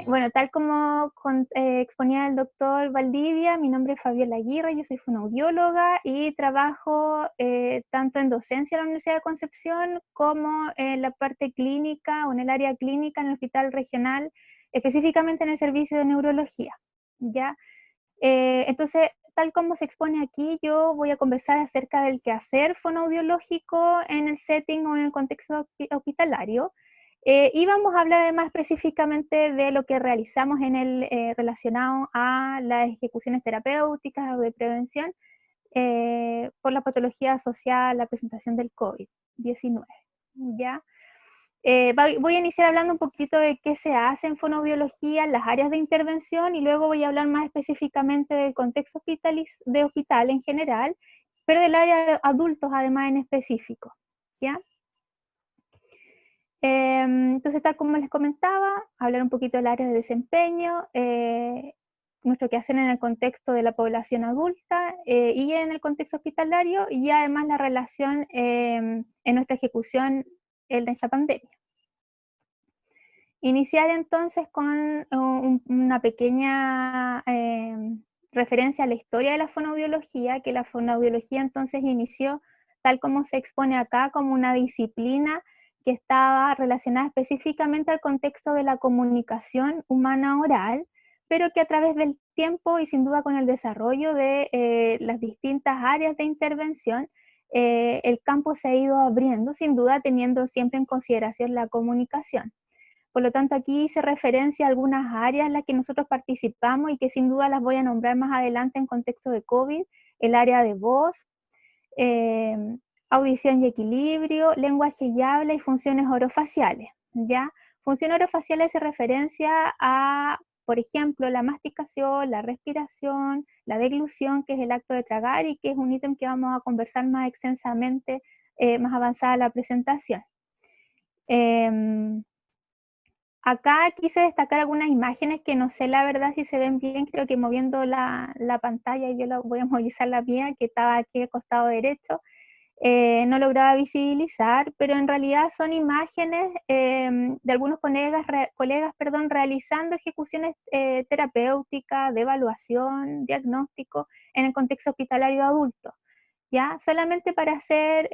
Bueno, tal como exponía el doctor Valdivia, mi nombre es Fabiola Aguirre, yo soy fonoaudióloga y trabajo tanto en docencia en la Universidad de Concepción como en la parte clínica o en el área clínica en el hospital regional, específicamente en el servicio de neurología, ¿ya? Entonces, tal como se expone aquí, yo voy a conversar acerca del quehacer fonoaudiológico en el setting o en el contexto hospitalario. Y vamos a hablar más específicamente de lo que realizamos en el relacionado a las ejecuciones terapéuticas o de prevención por la patología asociada a la presentación del COVID-19. ¿Ya? Voy a iniciar hablando un poquito de qué se hace en fonoaudiología, las áreas de intervención, y luego voy a hablar más específicamente del contexto de hospital en general, pero del área de adultos además en específico, ¿ya? Entonces, tal como les comentaba, hablar un poquito del área de desempeño, nuestro quehacer en el contexto de la población adulta y en el contexto hospitalario, y además la relación en nuestra ejecución en esta pandemia. Iniciar entonces con una pequeña referencia a la historia de la fonoaudiología, que la fonoaudiología entonces inició, tal como se expone acá, como una disciplina que estaba relacionada específicamente al contexto de la comunicación humana oral, pero que a través del tiempo y sin duda con el desarrollo de las distintas áreas de intervención, el campo se ha ido abriendo, sin duda teniendo siempre en consideración la comunicación. Por lo tanto, aquí hice referencia a algunas áreas en las que nosotros participamos y que sin duda las voy a nombrar más adelante en contexto de COVID: el área de voz, eh, audición y equilibrio, lenguaje y habla y funciones orofaciales, ¿ya? Funciones orofaciales hace referencia a, por ejemplo, la masticación, la respiración, la deglución, que es el acto de tragar y que es un ítem que vamos a conversar más extensamente, más avanzada la presentación. Acá quise destacar algunas imágenes que no sé la verdad si se ven bien, creo que moviendo la pantalla, yo voy a movilizar la mía, que estaba aquí al costado derecho, no lograba visibilizar, pero en realidad son imágenes de algunos colegas, realizando ejecuciones terapéuticas, de evaluación, diagnóstico, en el contexto hospitalario adulto, ¿ya? Solamente para hacer,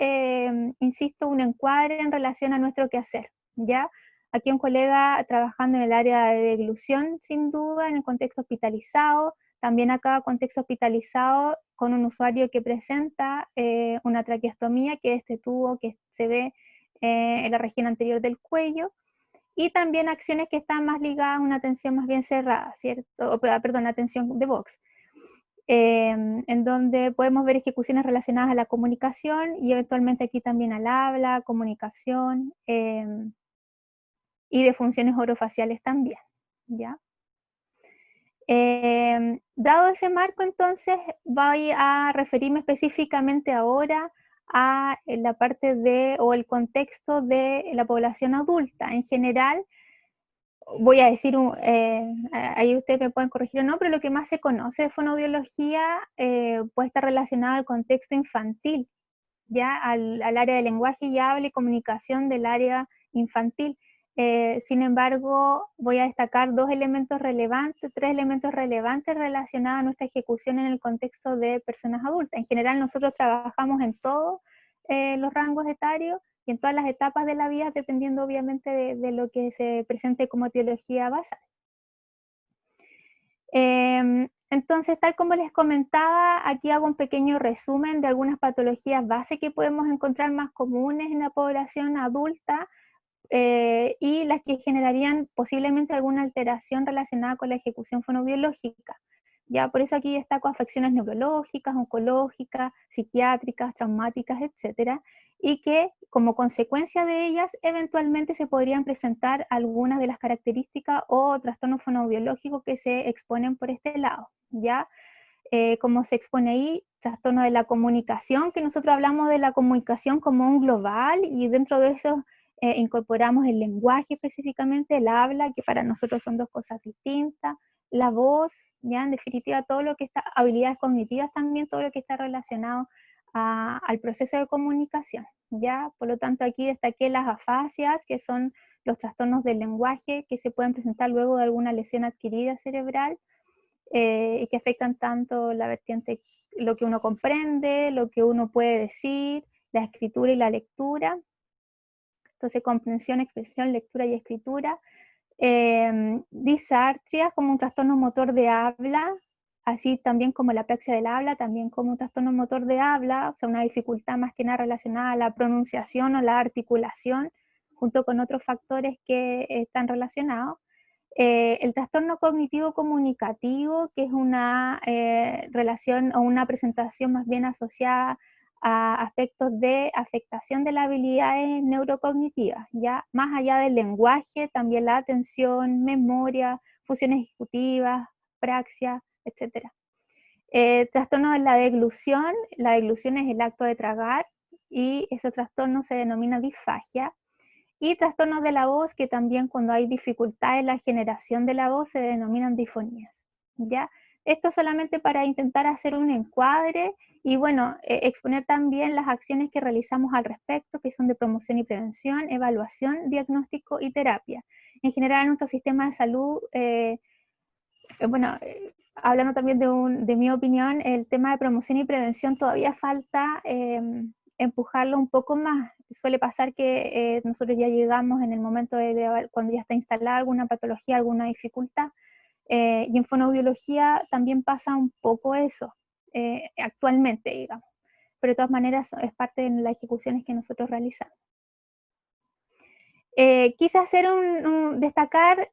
insisto, un encuadre en relación a nuestro quehacer, ¿ya? Aquí un colega trabajando en el área de deglución, sin duda, en el contexto hospitalizado, también acá contexto hospitalizado con un usuario que presenta una traqueostomía, que es este tubo que se ve en la región anterior del cuello, y también acciones que están más ligadas a una atención más bien cerrada, ¿cierto? Perdón, atención de box, en donde podemos ver ejecuciones relacionadas a la comunicación y eventualmente aquí también al habla, comunicación y de funciones orofaciales también, ¿ya? Dado ese marco, entonces voy a referirme específicamente ahora a la parte de, o el contexto de la población adulta. En general, voy a decir, ahí ustedes me pueden corregir o no, pero lo que más se conoce de fonoaudiología puede estar relacionado al contexto infantil, ya al área de lenguaje y habla y comunicación del área infantil. Sin embargo, voy a destacar tres elementos relevantes relacionados a nuestra ejecución en el contexto de personas adultas. En general, nosotros trabajamos en todos los rangos etarios y en todas las etapas de la vida, dependiendo obviamente de lo que se presente como etiología basal. Entonces, tal como les comentaba, aquí hago un pequeño resumen de algunas patologías base que podemos encontrar más comunes en la población adulta y las que generarían posiblemente alguna alteración relacionada con la ejecución fonoaudiológica. Ya por eso aquí destaco afecciones neurológicas, oncológicas, psiquiátricas, traumáticas, etcétera, y que como consecuencia de ellas eventualmente se podrían presentar algunas de las características o trastornos fonoaudiológicos que se exponen por este lado, ¿ya? Como se expone ahí, trastorno de la comunicación, que nosotros hablamos de la comunicación como un global y dentro de eso incorporamos el lenguaje específicamente, el habla, que para nosotros son dos cosas distintas, la voz, ya en definitiva todo lo que está, habilidades cognitivas también, todo lo que está relacionado al proceso de comunicación, ¿ya? Por lo tanto, aquí destaqué las afasias, que son los trastornos del lenguaje que se pueden presentar luego de alguna lesión adquirida cerebral, y que afectan tanto la vertiente, lo que uno comprende, lo que uno puede decir, la escritura y la lectura. Entonces, comprensión, expresión, lectura y escritura. Disartria como un trastorno motor de habla, así también como la apraxia del habla, también como un trastorno motor de habla, o sea, una dificultad más que nada relacionada a la pronunciación o la articulación, junto con otros factores que están relacionados. El trastorno cognitivo comunicativo, que es una relación o una presentación más bien asociada a aspectos de afectación de las habilidades neurocognitivas, ya más allá del lenguaje, también la atención, memoria, funciones ejecutivas, praxia, etc. Trastorno de la deglución es el acto de tragar y ese trastorno se denomina disfagia. Y trastornos de la voz, que también cuando hay dificultad en la generación de la voz se denominan disfonías, ¿ya? Esto solamente para intentar hacer un encuadre y bueno, exponer también las acciones que realizamos al respecto, que son de promoción y prevención, evaluación, diagnóstico y terapia. En general, en nuestro sistema de salud, bueno, hablando también de mi opinión, el tema de promoción y prevención todavía falta empujarlo un poco más. Suele pasar que nosotros ya llegamos en el momento cuando ya está instalada alguna patología, alguna dificultad, y en fonoaudiología también pasa un poco eso, actualmente, digamos. Pero de todas maneras es parte de las ejecuciones que nosotros realizamos. Quise hacer destacar,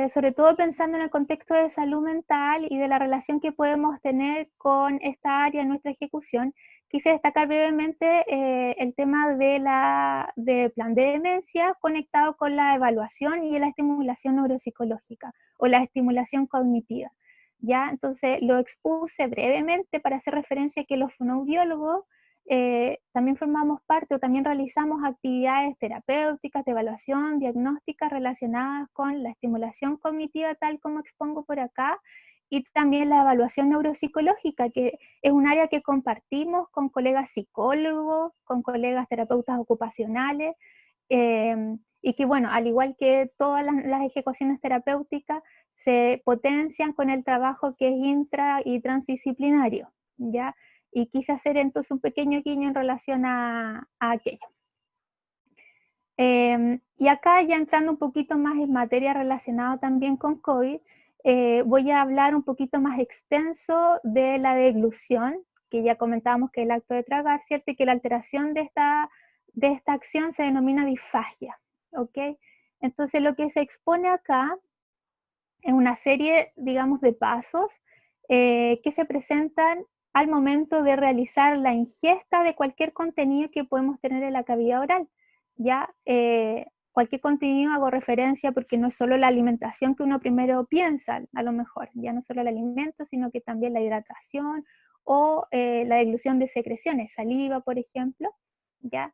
sobre todo pensando en el contexto de salud mental y de la relación que podemos tener con esta área en nuestra ejecución, quise destacar brevemente el tema de plan de demencia conectado con la evaluación y la estimulación neuropsicológica o la estimulación cognitiva. ¿Ya? Entonces lo expuse brevemente para hacer referencia a que los fonoaudiólogos también formamos parte o también realizamos actividades terapéuticas, de evaluación, diagnósticas relacionadas con la estimulación cognitiva, tal como expongo por acá, y también la evaluación neuropsicológica, que es un área que compartimos con colegas psicólogos, con colegas terapeutas ocupacionales, y que bueno, al igual que todas las ejecuciones terapéuticas, se potencian con el trabajo que es intra y transdisciplinario, ¿ya? Y quise hacer entonces un pequeño guiño en relación a aquello. Y acá ya entrando un poquito más en materia relacionada también con COVID, voy a hablar un poquito más extenso de la deglución, que ya comentábamos que es el acto de tragar, ¿cierto? Y que la alteración de esta acción se denomina disfagia, ¿ok? Entonces lo que se expone acá es una serie, digamos, de pasos que se presentan al momento de realizar la ingesta de cualquier contenido que podemos tener en la cavidad oral. Ya cualquier contenido hago referencia porque no es solo la alimentación que uno primero piensa, a lo mejor, ya no solo el alimento, sino que también la hidratación o la dilución de secreciones, saliva, por ejemplo, ya.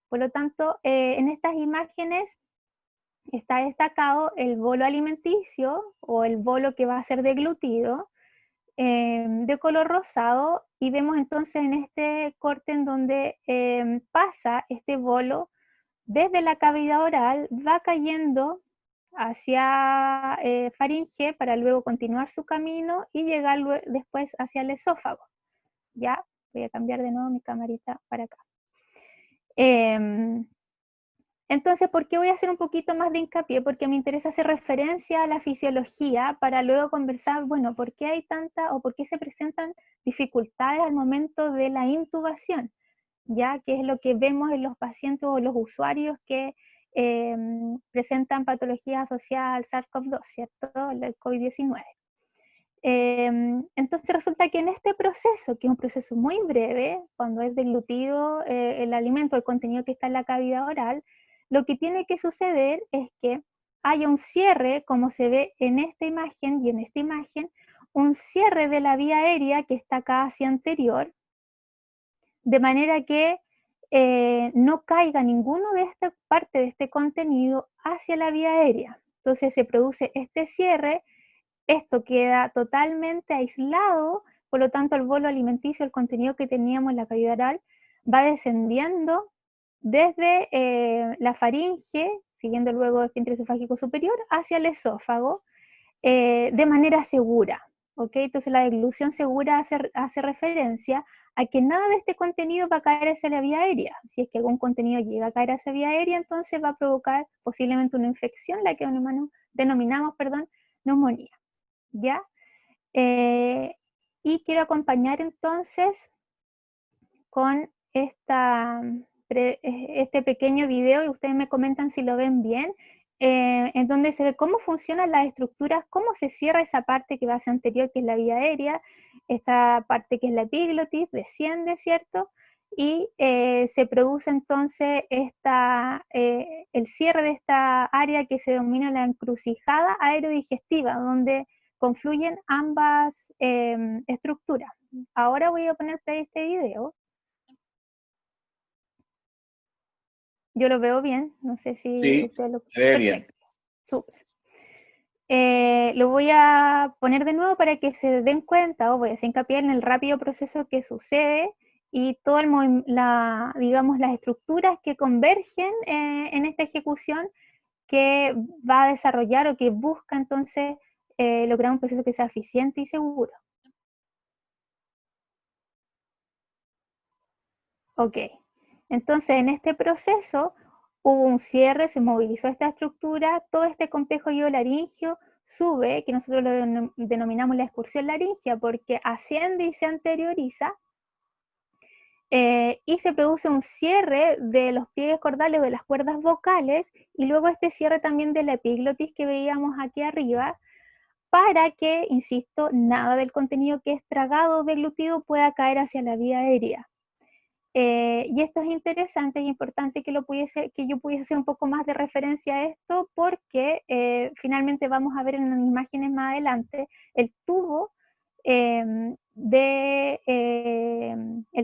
Por lo tanto, en estas imágenes está destacado el bolo alimenticio o el bolo que va a ser deglutido, de color rosado, y vemos entonces en este corte en donde pasa este bolo desde la cavidad oral, va cayendo hacia faringe para luego continuar su camino y llegar después hacia el esófago. Ya, voy a cambiar de nuevo mi camarita para acá. Entonces, ¿por qué voy a hacer un poquito más de hincapié? Porque me interesa hacer referencia a la fisiología para luego conversar, bueno, ¿por qué hay tanta o por qué se presentan dificultades al momento de la intubación? Ya que es lo que vemos en los pacientes o los usuarios que presentan patologías asociadas al SARS-CoV-2, ¿cierto? El COVID-19. Entonces resulta que en este proceso, que es un proceso muy breve, cuando es deglutido el alimento, el contenido que está en la cavidad oral, lo que tiene que suceder es que haya un cierre, como se ve en esta imagen y en esta imagen, un cierre de la vía aérea que está acá hacia anterior, de manera que no caiga ninguno de esta parte de este contenido hacia la vía aérea. Entonces se produce este cierre, esto queda totalmente aislado por lo tanto el bolo alimenticio, el contenido que teníamos en la cavidad oral, va descendiendo desde la faringe, siguiendo luego el esfínter esofágico superior, hacia el esófago, de manera segura. ¿Okay? Entonces la deglución segura hace referencia a que nada de este contenido va a caer hacia la vía aérea. Si es que algún contenido llega a caer hacia la vía aérea, entonces va a provocar posiblemente una infección, la que denominamos neumonía. ¿Ya? Y quiero acompañar entonces con este pequeño video, y ustedes me comentan si lo ven bien, en donde se ve cómo funcionan las estructuras, cómo se cierra esa parte que va hacia anterior, que es la vía aérea, esta parte que es la epiglotis, desciende, ¿cierto? Y se produce entonces el cierre de esta área que se denomina la encrucijada aerodigestiva, donde confluyen ambas estructuras. Ahora voy a poner play este video. Yo lo veo bien, no sé si Sí, usted lo... se ve bien. Perfecto, súper. Lo voy a poner de nuevo para que se den cuenta, o voy a hacer hincapié en el rápido proceso que sucede y todo digamos, las estructuras que convergen en esta ejecución que va a desarrollar o que busca entonces lograr un proceso que sea eficiente y seguro. Ok, entonces en este proceso hubo un cierre, se movilizó esta estructura, todo este complejo laringio sube, que nosotros lo denominamos la excursión laringea, porque asciende y se anterioriza, y se produce un cierre de los pliegues cordales o de las cuerdas vocales, y luego este cierre también de la epiglotis que veíamos aquí arriba, para que, insisto, nada del contenido que es tragado o deglutido pueda caer hacia la vía aérea. Y esto es interesante y importante que yo pudiese hacer un poco más de referencia a esto, porque finalmente vamos a ver en las imágenes más adelante el tubo el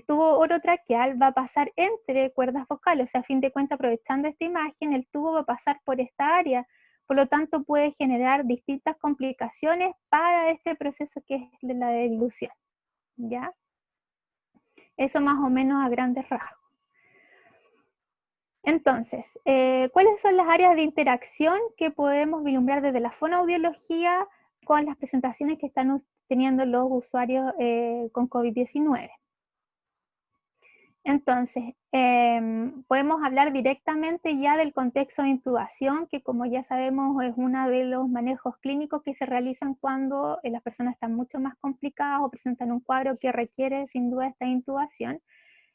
tubo orotraqueal va a pasar entre cuerdas vocales, o sea, a fin de cuentas, aprovechando esta imagen, el tubo va a pasar por esta área, por lo tanto puede generar distintas complicaciones para este proceso que es la deglución, ¿ya? Eso más o menos a grandes rasgos. Entonces, ¿cuáles son las áreas de interacción que podemos vislumbrar desde la fonoaudiología con las presentaciones que están teniendo los usuarios con COVID-19? Entonces, podemos hablar directamente ya del contexto de intubación, que como ya sabemos es uno de los manejos clínicos que se realizan cuando las personas están mucho más complicadas o presentan un cuadro que requiere sin duda esta intubación.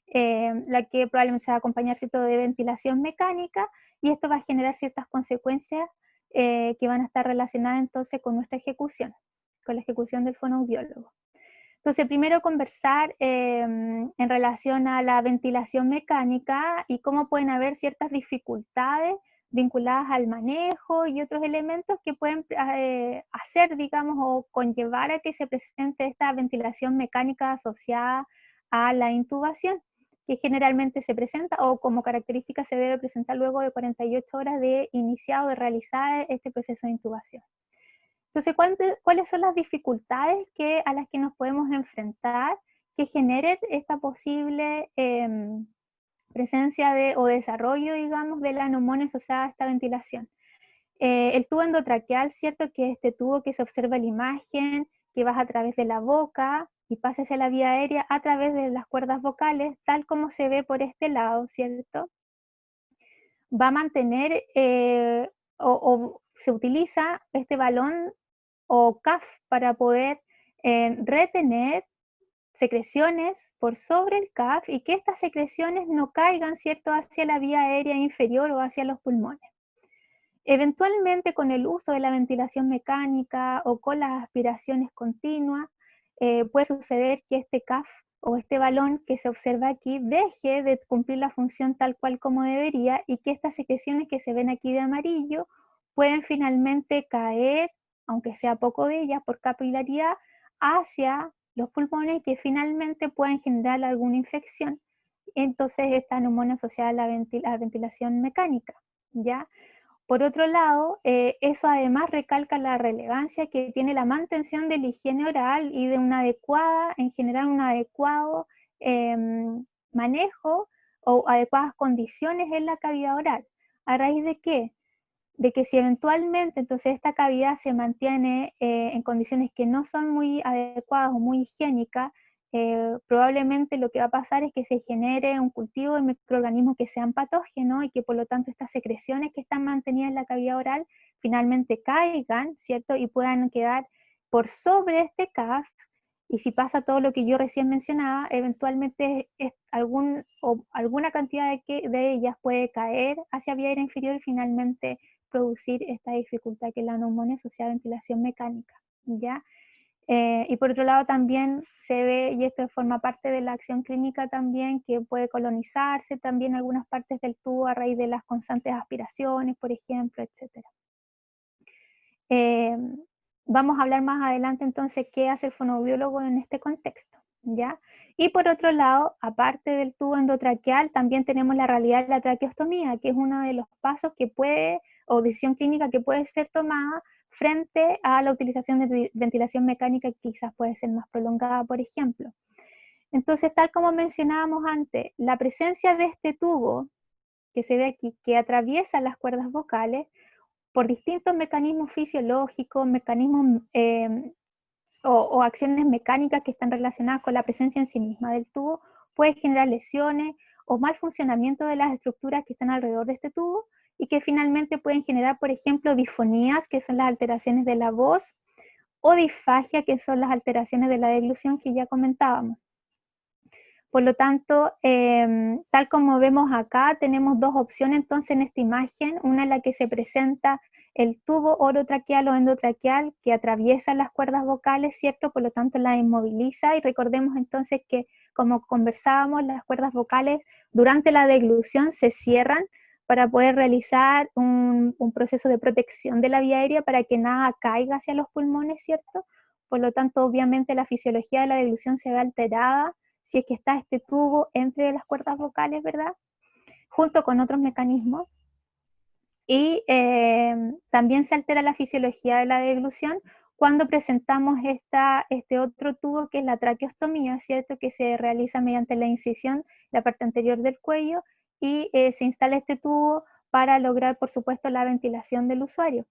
La que probablemente se va a acompañar ¿cierto? De ventilación mecánica, y esto va a generar ciertas consecuencias que van a estar relacionadas entonces con nuestra ejecución, con la ejecución del fonoaudiólogo. Entonces, primero conversar en relación a la ventilación mecánica y cómo pueden haber ciertas dificultades vinculadas al manejo y otros elementos que pueden hacer, digamos, o conllevar a que se presente esta ventilación mecánica asociada a la intubación, que generalmente se presenta o como característica se debe presentar luego de 48 horas de iniciado, de realizar este proceso de intubación. Entonces, ¿cuáles son las dificultades a las que nos podemos enfrentar que generen esta posible presencia o desarrollo, digamos, de la neumonía asociada a esta ventilación? El tubo endotraqueal, ¿cierto? Que es este tubo que se observa en la imagen, que baja a través de la boca y pasa hacia la vía aérea a través de las cuerdas vocales, tal como se ve por este lado, ¿cierto? Va a mantener o se utiliza este balón o CAF para poder retener secreciones por sobre el CAF y que estas secreciones no caigan, ¿cierto?, hacia la vía aérea inferior o hacia los pulmones. Eventualmente, con el uso de la ventilación mecánica o con las aspiraciones continuas, puede suceder que este CAF o este balón que se observa aquí deje de cumplir la función tal cual como debería, y que estas secreciones que se ven aquí de amarillo pueden finalmente caer, aunque sea poco de ellas, por capilaridad hacia los pulmones, que finalmente pueden generar alguna infección. Entonces, esta neumonía asociada a la ventilación mecánica, ¿ya? Por otro lado, eso además recalca la relevancia que tiene la mantención de la higiene oral y de una adecuada, en general un adecuado manejo o adecuadas condiciones en la cavidad oral. ¿A raíz de qué? De que si eventualmente entonces esta cavidad se mantiene en condiciones que no son muy adecuadas o muy higiénicas, probablemente lo que va a pasar es que se genere un cultivo de microorganismos que sean patógenos y que por lo tanto estas secreciones que están mantenidas en la cavidad oral finalmente caigan, ¿cierto? Y puedan quedar por sobre este CAF. Y si pasa todo lo que yo recién mencionaba, eventualmente alguna cantidad de ellas puede caer hacia vía aérea inferior y finalmente producir esta dificultad que es la neumonía asociada a ventilación mecánica, ¿ya? Y por otro lado también se ve, y esto forma parte de la acción clínica también, que puede colonizarse también algunas partes del tubo a raíz de las constantes aspiraciones, por ejemplo, etc. Vamos a hablar más adelante entonces qué hace el fonoaudiólogo en este contexto, ¿ya? Y por otro lado, aparte del tubo endotraqueal, también tenemos la realidad de la traqueostomía, que es uno de los pasos que puede, o decisión clínica que puede ser tomada frente a la utilización de ventilación mecánica que quizás puede ser más prolongada, por ejemplo. Entonces, tal como mencionábamos antes, la presencia de este tubo que se ve aquí, que atraviesa las cuerdas vocales, por distintos mecanismos fisiológicos, mecanismos o acciones mecánicas que están relacionadas con la presencia en sí misma del tubo, puede generar lesiones o mal funcionamiento de las estructuras que están alrededor de este tubo y que finalmente pueden generar, por ejemplo, disfonías, que son las alteraciones de la voz, o disfagia, que son las alteraciones de la deglución que ya comentábamos. Por lo tanto, tal como vemos acá, tenemos dos opciones entonces en esta imagen, una en la que se presenta el tubo orotraqueal o endotraqueal que atraviesa las cuerdas vocales, ¿cierto? Por lo tanto, la inmoviliza y recordemos entonces que, como conversábamos, las cuerdas vocales durante la deglución se cierran para poder realizar un proceso de protección de la vía aérea para que nada caiga hacia los pulmones, ¿cierto? Por lo tanto, obviamente la fisiología de la deglución se ve alterada si es que está este tubo entre las cuerdas vocales, ¿verdad? Junto con otros mecanismos. Y también se altera la fisiología de la deglución cuando presentamos este otro tubo que es la traqueostomía, ¿cierto? Que se realiza mediante la incisión de la parte anterior del cuello y se instala este tubo para lograr, por supuesto, la ventilación del usuario.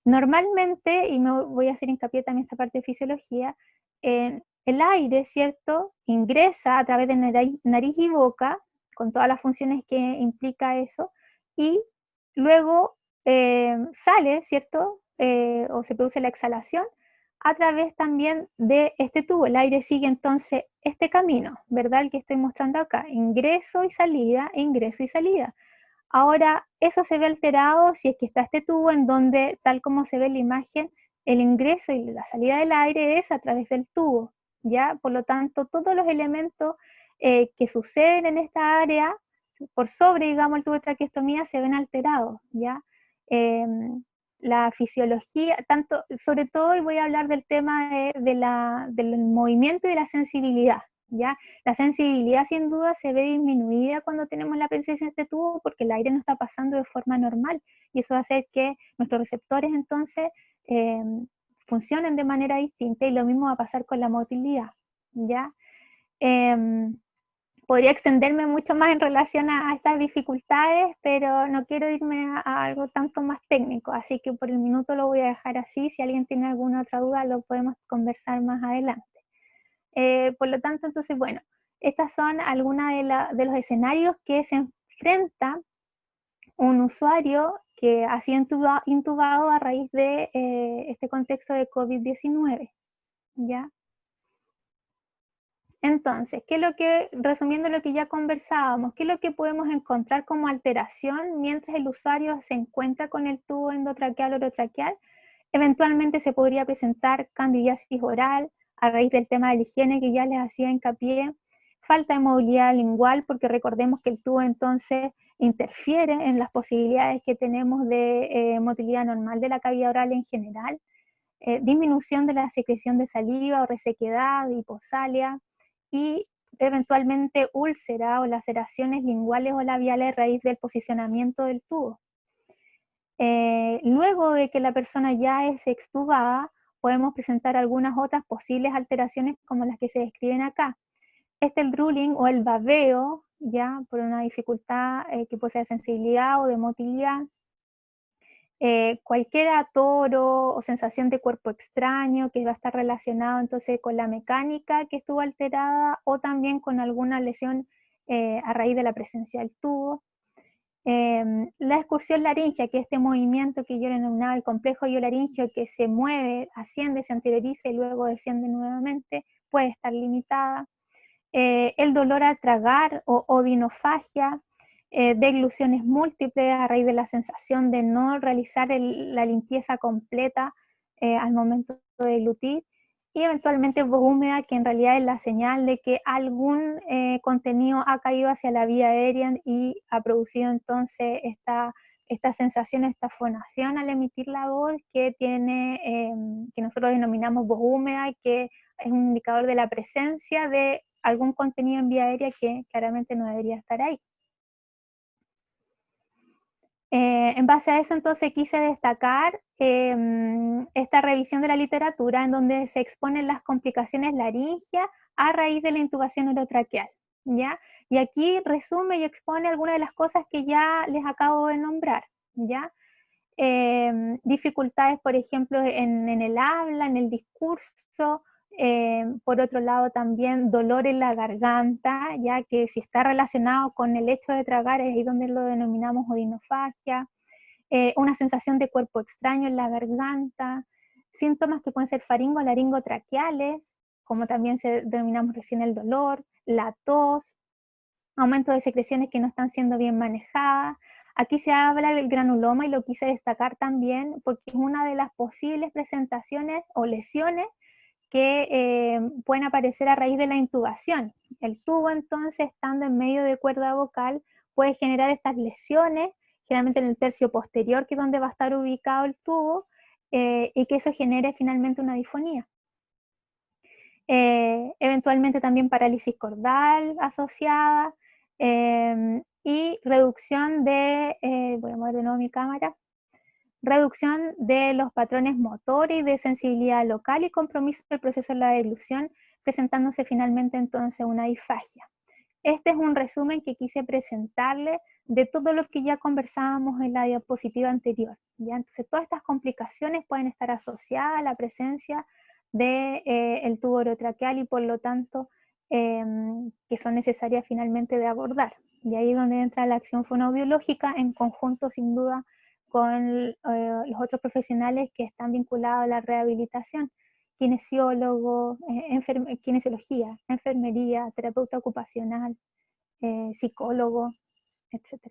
Normalmente, y me voy a hacer hincapié también en esta parte de fisiología, el aire, ¿cierto? Ingresa a través de nariz y boca, con todas las funciones que implica eso, y luego sale, ¿cierto? O se produce la exhalación a través también de este tubo. El aire sigue entonces este camino, ¿verdad? El que estoy mostrando acá, ingreso y salida, ingreso y salida. Ahora, eso se ve alterado si es que está este tubo en donde, tal como se ve en la imagen, el ingreso y la salida del aire es a través del tubo, ¿ya? Por lo tanto, todos los elementos que suceden en esta área, por sobre, digamos, el tubo de traqueostomía, se ven alterados, ¿ya? La fisiología, tanto, sobre todo, y voy a hablar del tema del movimiento y de la sensibilidad, ¿ya? La sensibilidad sin duda se ve disminuida cuando tenemos la presencia de este tubo porque el aire no está pasando de forma normal y eso va a hacer que nuestros receptores entonces eh, funcionen de manera distinta y lo mismo va a pasar con la motilidad, ¿ya? Podría extenderme mucho más en relación a estas dificultades, pero no quiero irme a algo tanto más técnico, así que por el minuto lo voy a dejar así. Si alguien tiene alguna otra duda, lo podemos conversar más adelante. Por lo tanto, entonces, bueno, estas son algunas de los escenarios que se enfrenta un usuario que ha sido intubado a raíz de este contexto de COVID-19, ¿ya? Entonces, resumiendo lo que ya conversábamos, ¿qué es lo que podemos encontrar como alteración mientras el usuario se encuentra con el tubo endotraqueal o orotraqueal? Eventualmente se podría presentar candidiasis oral a raíz del tema de la higiene que ya les hacía hincapié, falta de movilidad lingual, porque recordemos que el tubo entonces interfiere en las posibilidades que tenemos de motilidad normal de la cavidad oral en general, disminución de la secreción de saliva o resequedad, hiposalia, y eventualmente úlcera o laceraciones linguales o labiales a raíz del posicionamiento del tubo, Luego de que la persona ya es extubada, podemos presentar algunas otras posibles alteraciones como las que se describen acá. El drooling o el babeo, ya por una dificultad que puede ser de sensibilidad o de motilidad, cualquier atoro o sensación de cuerpo extraño que va a estar relacionado entonces con la mecánica que estuvo alterada o también con alguna lesión a raíz de la presencia del tubo. La excursión laringea, que es este movimiento que yo denominaba el complejo laringeo que se mueve, asciende, se anterioriza y luego desciende nuevamente, puede estar limitada. El dolor al tragar o odinofagia, degluciones múltiples a raíz de la sensación de no realizar la limpieza completa al momento de deglutir, y eventualmente voz húmeda, que en realidad es la señal de que algún contenido ha caído hacia la vía aérea y ha producido entonces esta sensación, esta fonación al emitir la voz que que nosotros denominamos voz húmeda, y que es un indicador de la presencia de algún contenido en vía aérea que claramente no debería estar ahí. En base a eso, entonces, quise destacar esta revisión de la literatura en donde se exponen las complicaciones laringeas a raíz de la intubación orotraqueal, ¿ya? Y aquí resume y expone algunas de las cosas que ya les acabo de nombrar, ¿ya? Dificultades, por ejemplo, en el habla, en el discurso. Por otro lado, también dolor en la garganta, ya que si está relacionado con el hecho de tragar, es ahí donde lo denominamos odinofagia. Una sensación de cuerpo extraño en la garganta, síntomas que pueden ser faringo-laringotraqueales, como también se denominamos recién el dolor, la tos, aumento de secreciones que no están siendo bien manejadas. Aquí se habla del granuloma y lo quise destacar también porque es una de las posibles presentaciones o lesiones que pueden aparecer a raíz de la intubación. El tubo, entonces, estando en medio de cuerda vocal, puede generar estas lesiones, generalmente en el tercio posterior, que es donde va a estar ubicado el tubo, y que eso genere finalmente una disfonía. Eventualmente también parálisis cordal asociada, y reducción voy a mover de nuevo mi cámara, reducción de los patrones motores y de sensibilidad local y compromiso del proceso de la deglución, presentándose finalmente entonces una disfagia. Este es un resumen que quise presentarle de todo lo que ya conversábamos en la diapositiva anterior, ¿ya? Entonces, todas estas complicaciones pueden estar asociadas a la presencia del tubo orotraqueal y por lo tanto que son necesarias finalmente de abordar. Y ahí es donde entra la acción fonoaudiológica en conjunto sin duda con los otros profesionales que están vinculados a la rehabilitación, kinesiólogo, kinesiología, enfermería, terapeuta ocupacional, psicólogo, etc.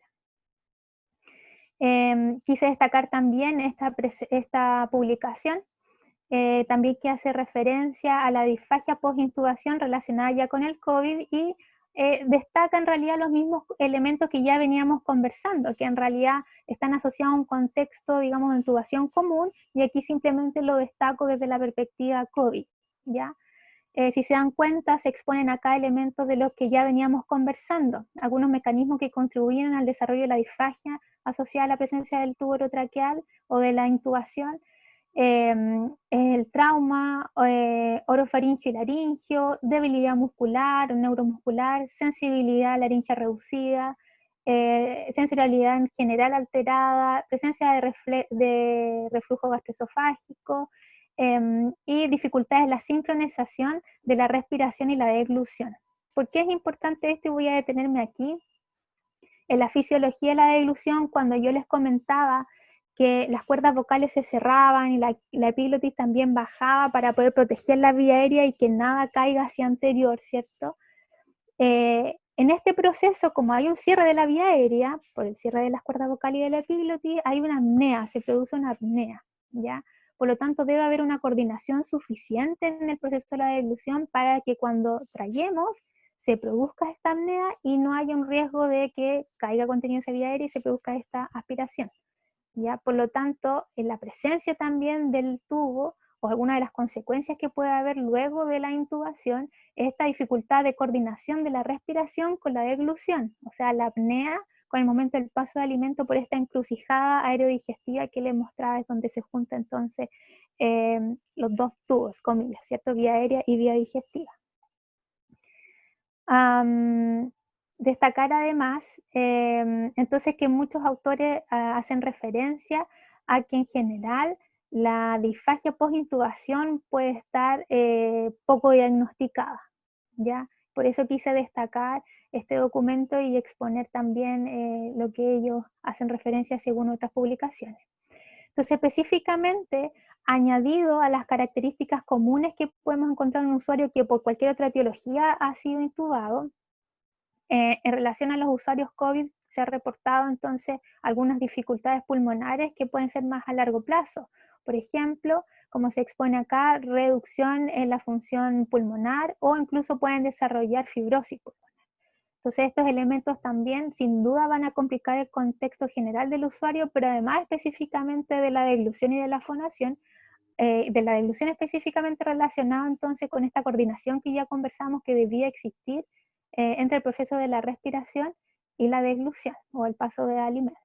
Quise destacar también esta publicación, también que hace referencia a la disfagia post-intubación relacionada ya con el COVID y destaca en realidad los mismos elementos que ya veníamos conversando, que en realidad están asociados a un contexto, digamos, de intubación común, y aquí simplemente lo destaco desde la perspectiva COVID, ¿ya? Si se dan cuenta, se exponen acá elementos de los que ya veníamos conversando, algunos mecanismos que contribuyen al desarrollo de la disfagia asociada a la presencia del tubo orotraqueal o de la intubación, el trauma, orofaringio y laringio, debilidad muscular, neuromuscular, sensibilidad laringea reducida, sensorialidad en general alterada, presencia de reflujo gastroesofágico, y dificultades en la sincronización de la respiración y la deglución. ¿Por qué es importante esto? Y voy a detenerme aquí. En la fisiología de la deglución, cuando yo les comentaba que las cuerdas vocales se cerraban y la epiglotis también bajaba para poder proteger la vía aérea y que nada caiga hacia anterior, ¿cierto? En este proceso, como hay un cierre de la vía aérea, por el cierre de las cuerdas vocales y de la epiglotis, hay una apnea, se produce una apnea, ¿ya? Por lo tanto, debe haber una coordinación suficiente en el proceso de la deglución para que cuando traguemos se produzca esta apnea y no haya un riesgo de que caiga contenido en esa vía aérea y se produzca esta aspiración, ¿ya? Por lo tanto, en la presencia también del tubo o alguna de las consecuencias que puede haber luego de la intubación, esta dificultad de coordinación de la respiración con la deglución, o sea, la apnea con el momento del paso de alimento por esta encrucijada aerodigestiva que les mostraba, es donde se juntan entonces los dos tubos, comillas, ¿cierto? Vía aérea y vía digestiva. Destacar además, entonces, que muchos autores hacen referencia a que en general la disfagia post-intubación puede estar poco diagnosticada, ¿ya? Por eso quise destacar este documento y exponer también lo que ellos hacen referencia según otras publicaciones. Entonces, específicamente, añadido a las características comunes que podemos encontrar en un usuario que por cualquier otra etiología ha sido intubado, en relación a los usuarios COVID se ha reportado entonces algunas dificultades pulmonares que pueden ser más a largo plazo. Por ejemplo, como se expone acá, reducción en la función pulmonar o incluso pueden desarrollar fibrosis pulmonar. Entonces estos elementos también sin duda van a complicar el contexto general del usuario, pero además específicamente de la deglución y de la fonación, de la deglución específicamente relacionada entonces con esta coordinación que ya conversamos que debía existir entre el proceso de la respiración y la deglución o el paso de alimentos.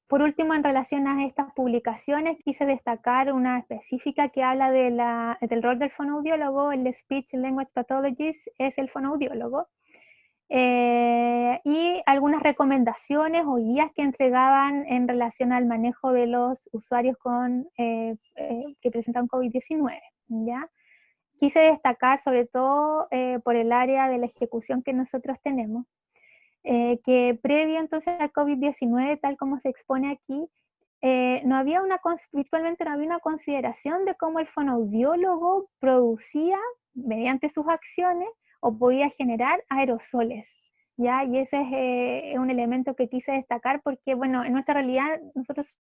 Por último, en relación a estas publicaciones, quise destacar una específica que habla del rol del fonoaudiólogo. El Speech Language Pathologist es el fonoaudiólogo. Y algunas recomendaciones o guías que entregaban en relación al manejo de los usuarios que presentan COVID-19, ¿ya? Quise destacar sobre todo por el área de la ejecución que nosotros tenemos, que previo entonces al COVID-19, tal como se expone aquí, virtualmente no había una consideración de cómo el fonoaudiólogo producía, mediante sus acciones, o podía generar aerosoles, ¿ya? Y ese es un elemento que quise destacar porque, bueno, en nuestra realidad nosotros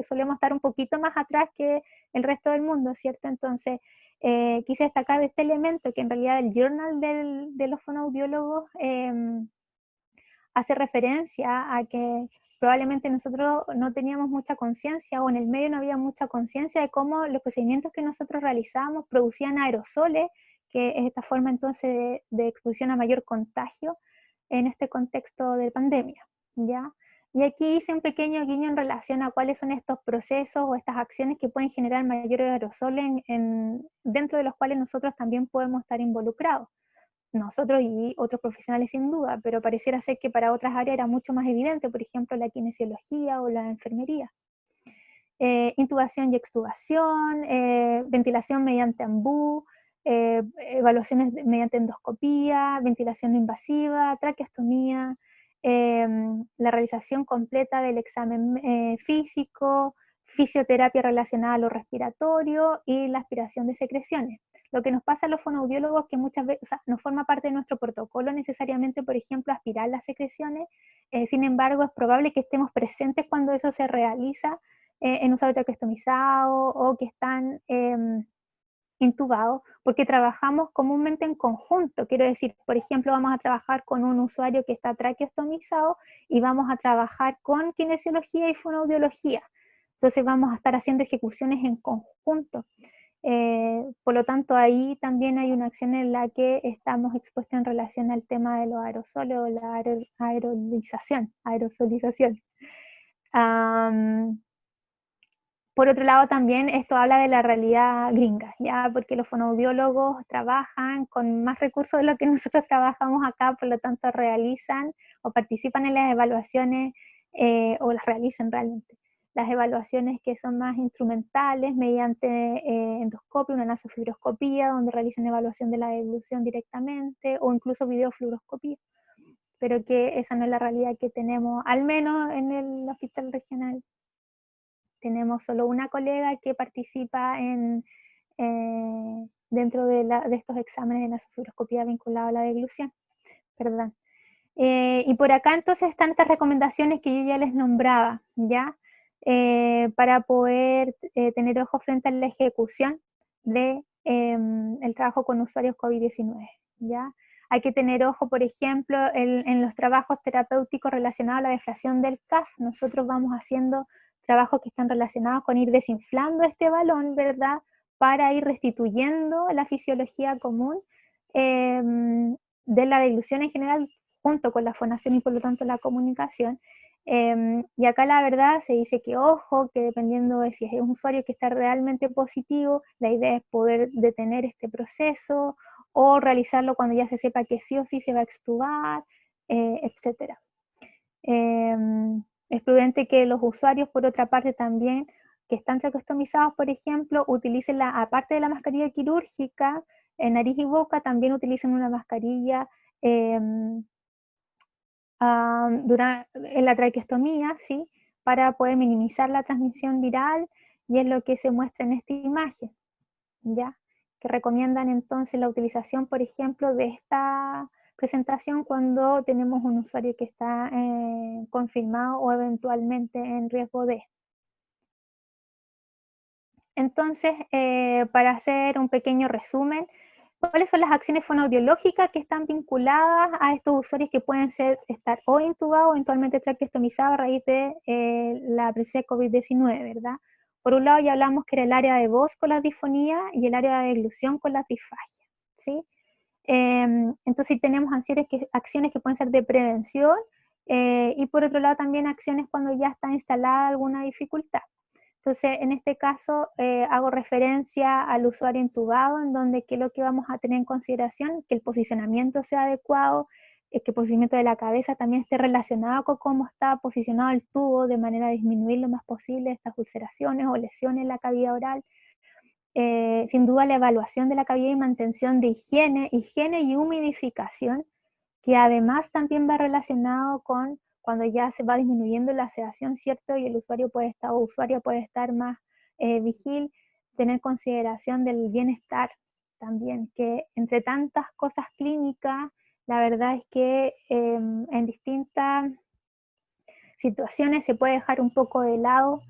solemos estar un poquito más atrás que el resto del mundo, ¿cierto? Entonces, quise destacar este elemento que en realidad el journal de los fonoaudiólogos hace referencia a que probablemente nosotros no teníamos mucha conciencia o en el medio no había mucha conciencia de cómo los procedimientos que nosotros realizábamos producían aerosoles, que es esta forma entonces de exposición a mayor contagio en este contexto de pandemia, ¿ya? Y aquí hice un pequeño guiño en relación a cuáles son estos procesos o estas acciones que pueden generar mayores aerosoles dentro de los cuales nosotros también podemos estar involucrados. Nosotros y otros profesionales sin duda, pero pareciera ser que para otras áreas era mucho más evidente, por ejemplo la kinesiología o la enfermería. Intubación y extubación, ventilación mediante ambú, evaluaciones mediante endoscopía, ventilación no invasiva, traqueostomía, la realización completa del examen físico, fisioterapia relacionada a lo respiratorio y la aspiración de secreciones. Lo que nos pasa a los fonoaudiólogos que muchas veces, o sea, no forma parte de nuestro protocolo necesariamente, por ejemplo, aspirar las secreciones, sin embargo, es probable que estemos presentes cuando eso se realiza en usuarios traqueostomizados o que están intubados, porque trabajamos comúnmente en conjunto. Quiero decir, por ejemplo, vamos a trabajar con un usuario que está traqueostomizado y vamos a trabajar con kinesiología y fonoaudiología. Entonces vamos a estar haciendo ejecuciones en conjunto. Por lo tanto, ahí también hay una acción en la que estamos expuestos en relación al tema de los aerosoles o la aerosolización. Por otro lado, también esto habla de la realidad gringa, ¿ya? Porque los fonoaudiólogos trabajan con más recursos de lo que nosotros trabajamos acá, por lo tanto realizan o participan en las evaluaciones, o las realizan realmente, las evaluaciones que son más instrumentales mediante endoscopio, una nasofibroscopía, donde realizan evaluación de la deglución directamente, o incluso videofluoroscopía, pero que esa no es la realidad que tenemos, al menos en el hospital regional. Tenemos solo una colega que participa dentro de estos exámenes de nasofibroscopía vinculados a la deglución. Perdón. Y por acá entonces están estas recomendaciones que yo ya les nombraba, ¿ya? Para poder tener ojo frente a la ejecución de el trabajo con usuarios COVID-19, ¿ya? Hay que tener ojo, por ejemplo, en los trabajos terapéuticos relacionados a la deflación del CAF. Nosotros vamos haciendo trabajos que están relacionados con ir desinflando este balón, ¿verdad? Para ir restituyendo la fisiología común de la deglución en general, junto con la fonación y por lo tanto la comunicación. Y acá la verdad se dice que ojo, que dependiendo de si es un usuario que está realmente positivo, la idea es poder detener este proceso o realizarlo cuando ya se sepa que sí o sí se va a extubar, etc. Es prudente que los usuarios, por otra parte, también que están traqueostomizados, por ejemplo, utilicen aparte de la mascarilla quirúrgica, en nariz y boca, también utilicen una mascarilla en la traqueostomía, ¿sí? Para poder minimizar la transmisión viral, y es lo que se muestra en esta imagen, ¿ya? Que recomiendan entonces la utilización, por ejemplo, de esta presentación cuando tenemos un usuario que está confirmado o eventualmente en riesgo de. Entonces, para hacer un pequeño resumen, ¿cuáles son las acciones fonoaudiológicas que están vinculadas a estos usuarios que pueden estar o intubados o eventualmente traqueostomizados a raíz de la presencia de COVID-19, ¿verdad? Por un lado ya hablamos que era el área de voz con la disfonía y el área de deglución con la disfagia, ¿sí? Entonces tenemos acciones que pueden ser de prevención y por otro lado también acciones cuando ya está instalada alguna dificultad. Entonces, en este caso, hago referencia al usuario intubado, en donde qué es lo que vamos a tener en consideración, que el posicionamiento sea adecuado, que el posicionamiento de la cabeza también esté relacionado con cómo está posicionado el tubo, de manera a disminuir lo más posible estas ulceraciones o lesiones en la cavidad oral. Sin duda, la evaluación de la cavidad y mantención de higiene y humidificación, que además también va relacionado con cuando ya se va disminuyendo la sedación, ¿cierto? Y el usuario puede estar, o usuaria puede estar más vigil, tener consideración del bienestar también, que entre tantas cosas clínicas, la verdad es que en distintas situaciones se puede dejar un poco de lado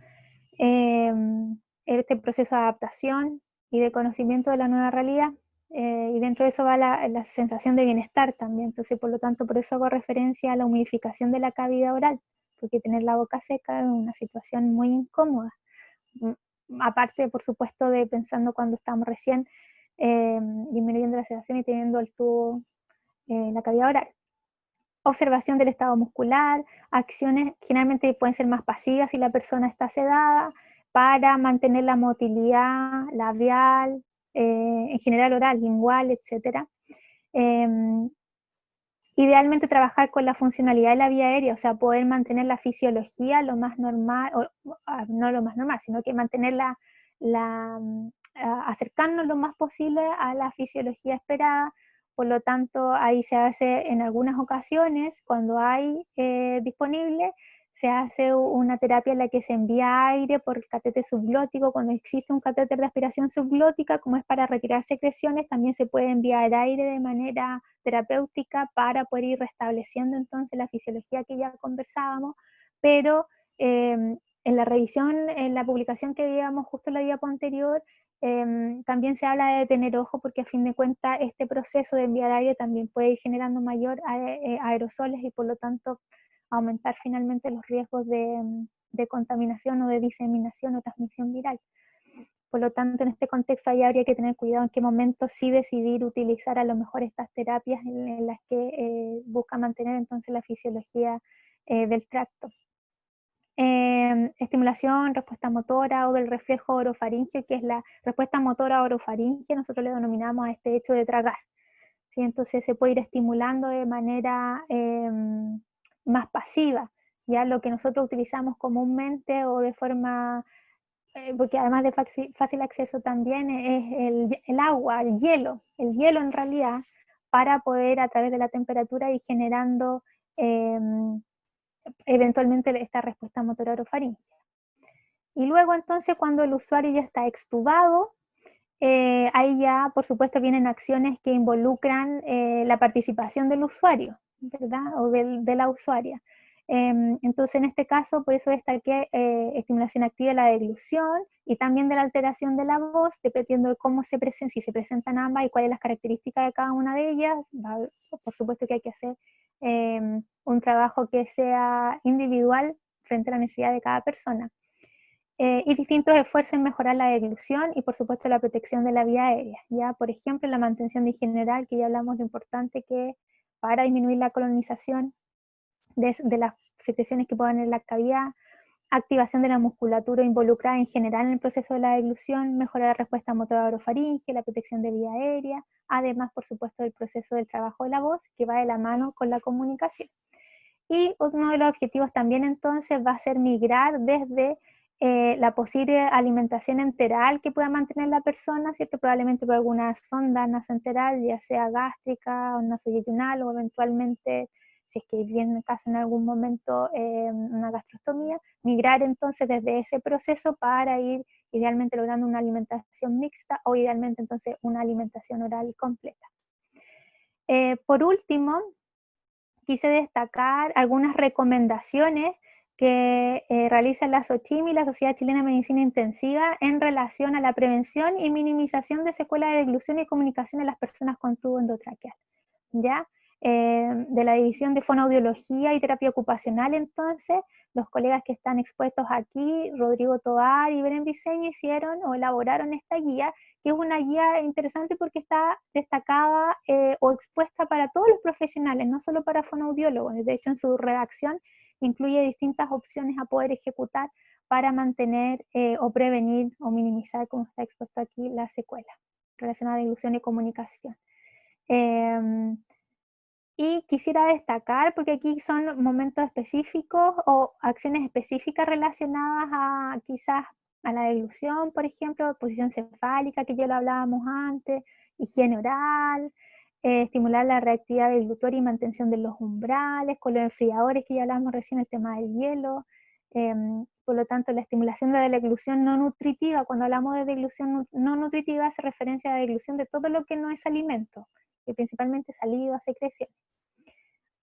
este proceso de adaptación y de conocimiento de la nueva realidad. Y dentro de eso va la sensación de bienestar también. Entonces, por lo tanto, por eso hago referencia a la humidificación de la cavidad oral, porque tener la boca seca es una situación muy incómoda. Aparte, por supuesto, de pensando cuando estamos recién disminuyendo la sedación y teniendo el tubo en la cavidad oral. Observación del estado muscular, acciones generalmente pueden ser más pasivas si la persona está sedada, para mantener la motilidad labial, en general oral, lingual, etc. Idealmente trabajar con la funcionalidad de la vía aérea, o sea, poder mantener la fisiología lo más normal, no lo más normal, sino que mantenerla, acercarnos lo más posible a la fisiología esperada. Por lo tanto, ahí se hace en algunas ocasiones, cuando hay disponible, se hace una terapia en la que se envía aire por el catéter subglótico. Cuando existe un catéter de aspiración subglótica, como es para retirar secreciones, también se puede enviar aire de manera terapéutica para poder ir restableciendo entonces la fisiología que ya conversábamos, pero en la revisión, en la publicación que digamos justo en la diapo anterior, también se habla de tener ojo, porque a fin de cuentas este proceso de enviar aire también puede ir generando mayor aerosoles y por lo tanto aumentar finalmente los riesgos de contaminación o de diseminación o transmisión viral. Por lo tanto, en este contexto ahí habría que tener cuidado en qué momento sí decidir utilizar a lo mejor estas terapias en las que busca mantener entonces la fisiología del tracto. Estimulación, respuesta motora o del reflejo orofaringeo, que es la respuesta motora orofaringea, nosotros le denominamos a este hecho de tragar. ¿Sí? Entonces se puede ir estimulando de manera más pasiva, ya lo que nosotros utilizamos comúnmente o de forma, porque además de fácil acceso también es el agua, el hielo en realidad, para poder a través de la temperatura ir generando eventualmente esta respuesta motora orofaringea. Y luego entonces cuando el usuario ya está extubado, ahí ya por supuesto vienen acciones que involucran la participación del usuario, ¿verdad? O de la usuaria. Entonces en este caso por eso destaqué estimulación activa de la deglución y también de la alteración de la voz, dependiendo de cómo se presentan, si se presentan ambas y cuáles las características de cada una de ellas. Por supuesto que hay que hacer un trabajo que sea individual frente a la necesidad de cada persona. Y distintos esfuerzos en mejorar la deglución y por supuesto la protección de la vía aérea. Ya, por ejemplo, la mantención de higiene oral, que ya hablamos de lo importante que para disminuir la colonización de las secreciones que puedan en la cavidad, activación de la musculatura involucrada en general en el proceso de la deglución, mejorar la respuesta motora orofaringe, la protección de vía aérea, además, por supuesto, del proceso del trabajo de la voz, que va de la mano con la comunicación. Y uno de los objetivos también entonces va a ser migrar desde la posible alimentación enteral que pueda mantener la persona, ¿cierto? Probablemente por alguna sonda nasoenteral, ya sea gástrica o nasoyeyunal, o eventualmente, si es que viene el caso en algún momento, una gastrostomía, migrar entonces desde ese proceso para ir idealmente logrando una alimentación mixta o idealmente entonces una alimentación oral completa. Por último, quise destacar algunas recomendaciones que realiza la SOCHIM y la Sociedad Chilena de Medicina Intensiva en relación a la prevención y minimización de secuelas de deglución y comunicación en las personas con tubo endotraqueal. ¿Ya? De la División de Fonoaudiología y Terapia Ocupacional, entonces, los colegas que están expuestos aquí, Rodrigo Tovar y Belén Briceño, hicieron o elaboraron esta guía, que es una guía interesante porque está destacada o expuesta para todos los profesionales, no solo para fonoaudiólogos. De hecho, en su redacción incluye distintas opciones a poder ejecutar para mantener o prevenir o minimizar, como está expuesto aquí, las secuelas relacionadas a deglución y comunicación. Y quisiera destacar, porque aquí son momentos específicos o acciones específicas relacionadas a quizás a la deglución, por ejemplo, posición cefálica, que ya lo hablábamos antes, higiene oral, estimular la reactividad deglutoria y mantención de los umbrales, con los enfriadores que ya hablamos recién, el tema del hielo. Por lo tanto, la estimulación de la deglución no nutritiva, cuando hablamos de deglución no nutritiva, hace referencia a la deglución de todo lo que no es alimento, y principalmente saliva, secreción.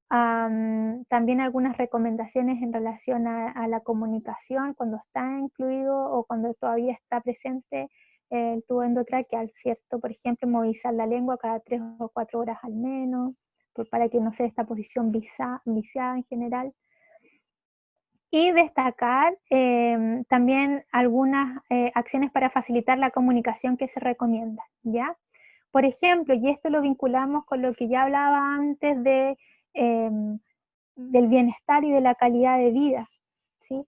También algunas recomendaciones en relación a la comunicación cuando está incluido o cuando todavía está presente el tubo endotraqueal, ¿cierto? Por ejemplo, movilizar la lengua cada 3 o 4 horas al menos, para que no se dé esta posición viciada en general. Y destacar también algunas acciones para facilitar la comunicación que se recomiendan, ¿ya? Por ejemplo, y esto lo vinculamos con lo que ya hablaba antes de, del bienestar y de la calidad de vida, ¿sí?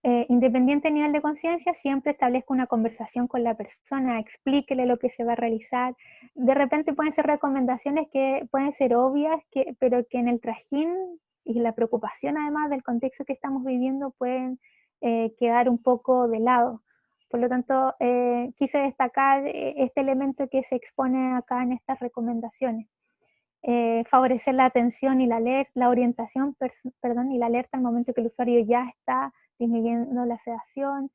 Independiente del nivel de conciencia, siempre establezca una conversación con la persona, explíquele lo que se va a realizar. De repente pueden ser recomendaciones que pueden ser obvias, pero que en el trajín y la preocupación además del contexto que estamos viviendo pueden quedar un poco de lado. Por lo tanto, quise destacar este elemento que se expone acá en estas recomendaciones. Favorecer la atención y la orientación, y la alerta al momento que el usuario ya está disminuyendo la sedación,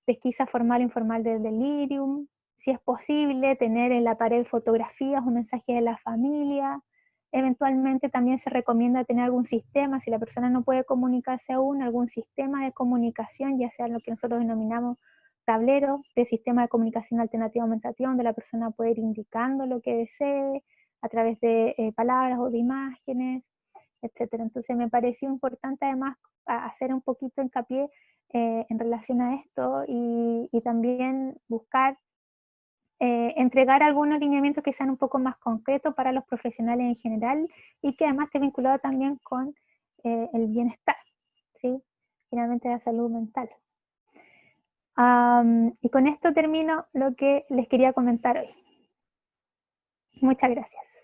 pesquisa formal e informal del delirium, si es posible tener en la pared fotografías o mensajes de la familia. Eventualmente también se recomienda tener algún sistema, si la persona no puede comunicarse aún, algún sistema de comunicación, ya sea lo que nosotros denominamos tablero de sistema de comunicación alternativa aumentativa, donde la persona puede ir indicando lo que desee a través de palabras o de imágenes, etcétera. Entonces me pareció importante además hacer un poquito hincapié en relación a esto y también buscar entregar algunos lineamientos que sean un poco más concretos para los profesionales en general y que además esté vinculado también con el bienestar, ¿sí? Finalmente la salud mental. Y con esto termino lo que les quería comentar hoy. Muchas gracias.